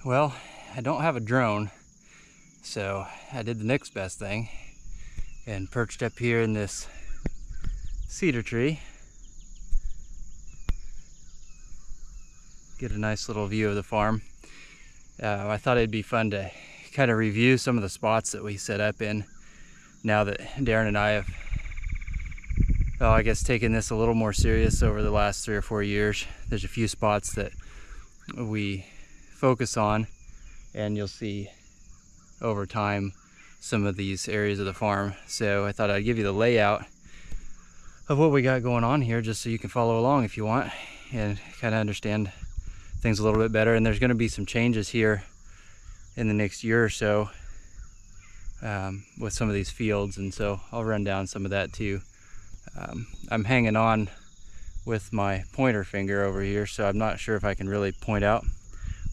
Well, I don't have a drone, so I did the next best thing and perched up here in this cedar tree. Get a nice little view of the farm. I thought it'd be fun to kind of review some of the spots that we set up in now that Darren and I have, I guess, taken this a little more serious over the last 3 or 4 years. There's a few spots that we focus on, and you'll see over time some of these areas of the farm. So I thought I'd give you the layout of what we got going on here, just so you can follow along if you want and kind of understand things a little bit better. And there's going to be some changes here in the next year or so with some of these fields, and so I'll run down some of that too. I'm hanging on with my pointer finger over here, so I'm not sure if I can really point out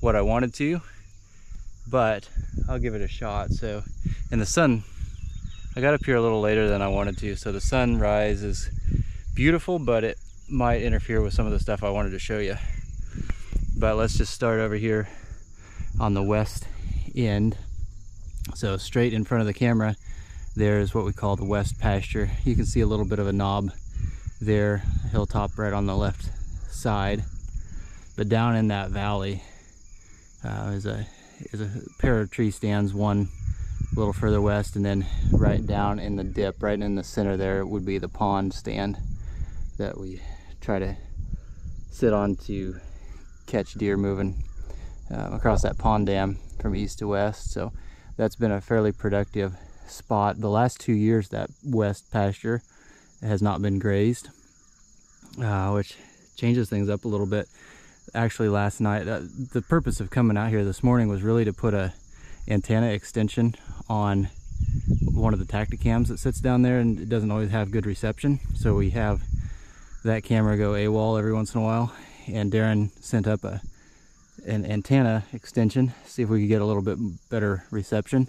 what I wanted to, but I'll give it a shot. So, and the sun, I got up here a little later than I wanted to, so the sunrise is beautiful, but it might interfere with some of the stuff I wanted to show you. But let's just start over here on the west end. So straight in front of the camera, there's what we call the west pasture. You can see a little bit of a knob there, a hilltop right on the left side. But down in that valley is a pair of tree stands, one a little further west, and then right down in the dip, right in the center there, would be the pond stand that we try to sit on to catch deer moving across that pond dam from east to west. So that's been a fairly productive spot. The last 2 years that west pasture has not been grazed, which changes things up a little bit. Actually, last night, the purpose of coming out here this morning was really to put a antenna extension on one of the Tactacams that sits down there, and it doesn't always have good reception, so we have that camera go AWOL every once in a while. And Darren sent up an antenna extension, see if we could get a little bit better reception.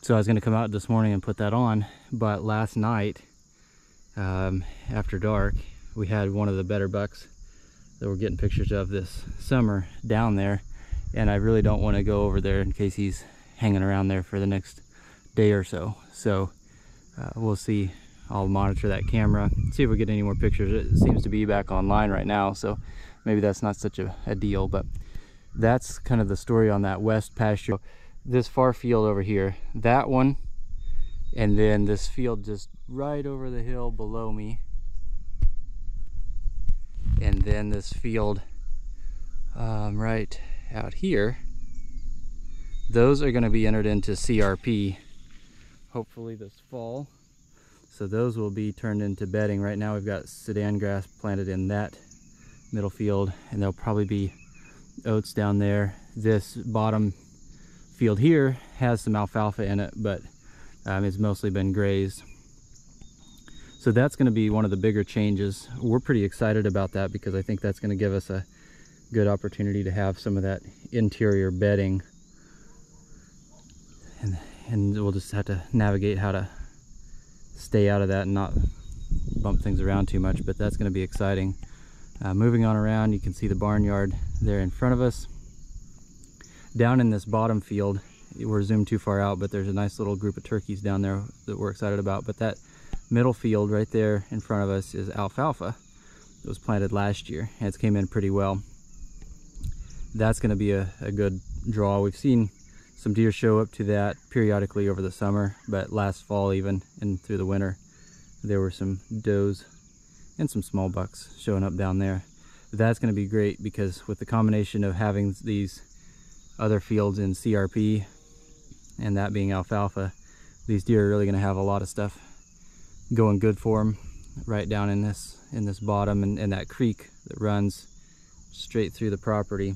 So I was going to come out this morning and put that on, but last night after dark, we had one of the better bucks that we're getting pictures of this summer down there, and I really don't want to go over there in case he's hanging around there for the next day or so. So we'll see. I'll monitor that camera, see if we get any more pictures. It seems to be back online right now, so maybe that's not such a deal, but that's kind of the story on that west pasture. This far field over here, that one, and then this field just right over the hill below me, and then this field right out here. Those are going to be entered into CRP hopefully this fall. So those will be turned into bedding. Right now we've got Sudan grass planted in that middle field, and there'll probably be oats down there. This bottom field here has some alfalfa in it, but it's mostly been grazed. So that's going to be one of the bigger changes. We're pretty excited about that because I think that's going to give us a good opportunity to have some of that interior bedding, and we'll just have to navigate how to stay out of that and not bump things around too much, but that's going to be exciting. Moving on around, you can see the barnyard there in front of us. Down in this bottom field, we're zoomed too far out, but there's a nice little group of turkeys down there that we're excited about. But that middle field right there in front of us is alfalfa. It was planted last year, and it's came in pretty well. That's going to be a good draw. We've seen some deer show up to that periodically over the summer, but last fall even and through the winter, there were some does and some small bucks showing up down there. That's going to be great because with the combination of having these other fields in CRP and that being alfalfa, these deer are really going to have a lot of stuff going good for them right down in this bottom, and that creek that runs straight through the property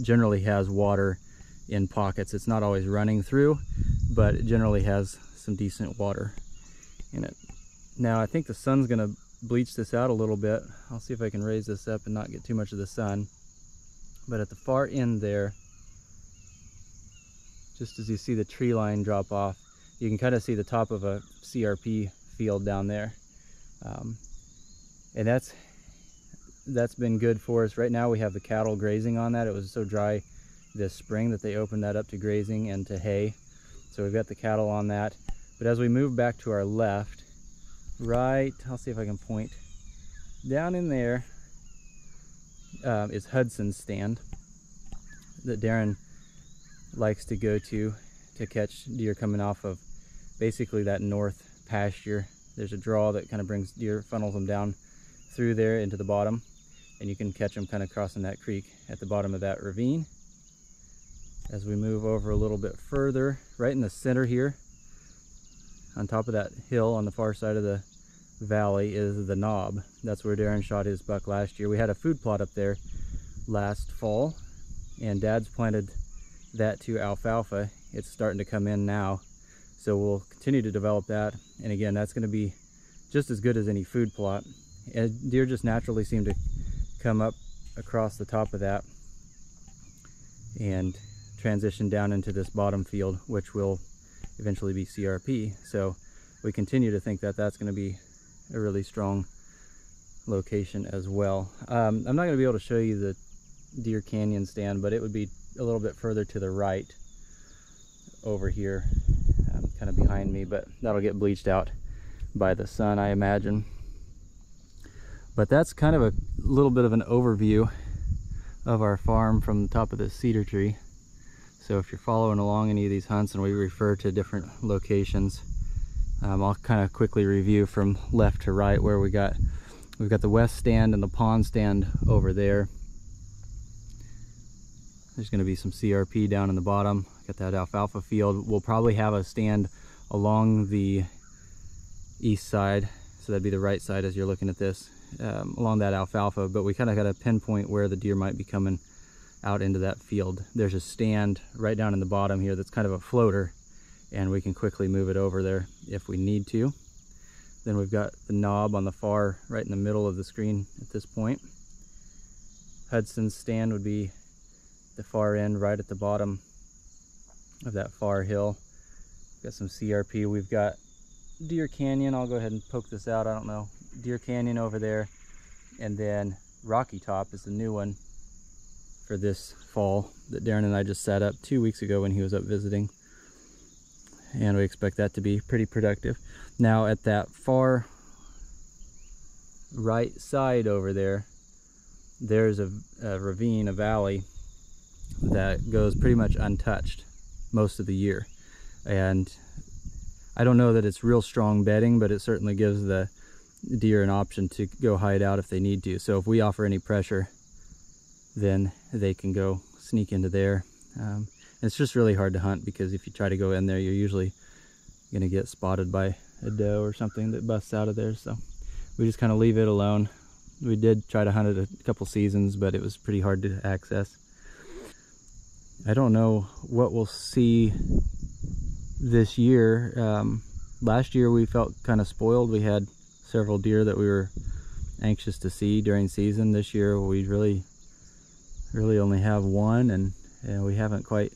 generally has water in pockets. It's not always running through, but it generally has some decent water in it. Now I think the sun's going to bleach this out a little bit. I'll see if I can raise this up and not get too much of the sun. But at the far end there, just as you see the tree line drop off, you can kind of see the top of a CRP field down there. And that's been good for us. Right now we have the cattle grazing on that. It was so dry this spring that they opened that up to grazing and to hay. So we've got the cattle on that. But as we move back to our left, right, I'll see if I can point, down in there is Hudson's stand that Darren likes to go to catch deer coming off of basically that north pasture. There's a draw that kind of brings deer, funnels them down through there into the bottom, and you can catch them kind of crossing that creek at the bottom of that ravine. As we move over a little bit further, right in the center here, on top of that hill on the far side of the valley, is the Knob. That's where Darren shot his buck last year. We had a food plot up there last fall, and Dad's planted that to alfalfa. It's starting to come in now, so we'll continue to develop that. And again, that's going to be just as good as any food plot. And deer just naturally seem to come up across the top of that and transition down into this bottom field, which will eventually be CRP. So we continue to think that that's going to be a really strong location as well. I'm not going to be able to show you the Deer Canyon stand, but it would be a little bit further to the right over here, kind of behind me, but that'll get bleached out by the sun, I imagine. But that's kind of a little bit of an overview of our farm from the top of this cedar tree. So if you're following along any of these hunts and we refer to different locations, I'll kind of quickly review from left to right where we've got the west stand and the pond stand over there. There's going to be some CRP down in the bottom. Got that alfalfa field. We'll probably have a stand along the east side, so that'd be the right side as you're looking at this, along that alfalfa, but we kind of got to pinpoint where the deer might be coming out into that field. There's a stand right down in the bottom here that's kind of a floater, and we can quickly move it over there if we need to. Then we've got the Knob on the far right in the middle of the screen at this point. Hudson's stand would be the far end right at the bottom of that far hill. Got some CRP. We've got Deer Canyon. I'll go ahead and poke this out. I don't know. Deer Canyon over there, and then Rocky Top is the new one for this fall that Darren and I just set up 2 weeks ago when he was up visiting, and we expect that to be pretty productive. Now at that far right side over there, there's a ravine, a valley that goes pretty much untouched most of the year, and I don't know that it's real strong bedding, but it certainly gives the deer an option to go hide out if they need to. So if we offer any pressure, then they can go sneak into there. It's just really hard to hunt, because if you try to go in there, you're usually going to get spotted by a doe or something that busts out of there. So we just kind of leave it alone. We did try to hunt it a couple seasons, but it was pretty hard to access. I don't know what we'll see this year. Last year we felt kind of spoiled. We had several deer that we were anxious to see during season. This year we really only have one, and we haven't quite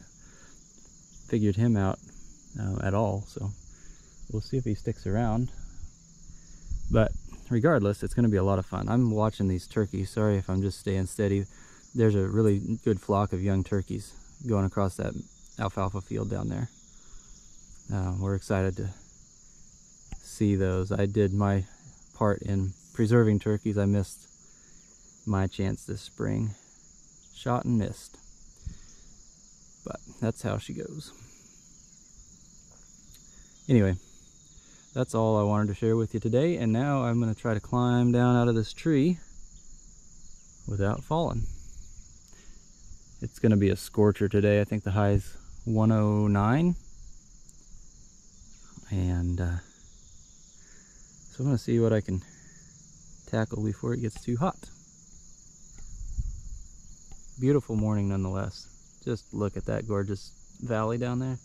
figured him out at all, so we'll see if he sticks around. But regardless, it's going to be a lot of fun. I'm watching these turkeys. Sorry if I'm just staying steady. There's a really good flock of young turkeys going across that alfalfa field down there. We're excited to see those. I did my part in preserving turkeys. I missed my chance this spring. Shot and missed. But that's how she goes. Anyway, that's all I wanted to share with you today, and now I'm going to try to climb down out of this tree without falling. It's going to be a scorcher today. I think the high is 109, and so I'm going to see what I can tackle before it gets too hot. Beautiful morning nonetheless. Just look at that gorgeous valley down there.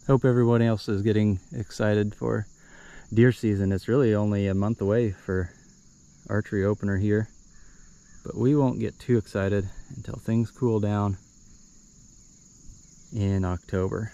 Hope everyone else is getting excited for deer season. It's really only a month away for archery opener here, but we won't get too excited until things cool down in October.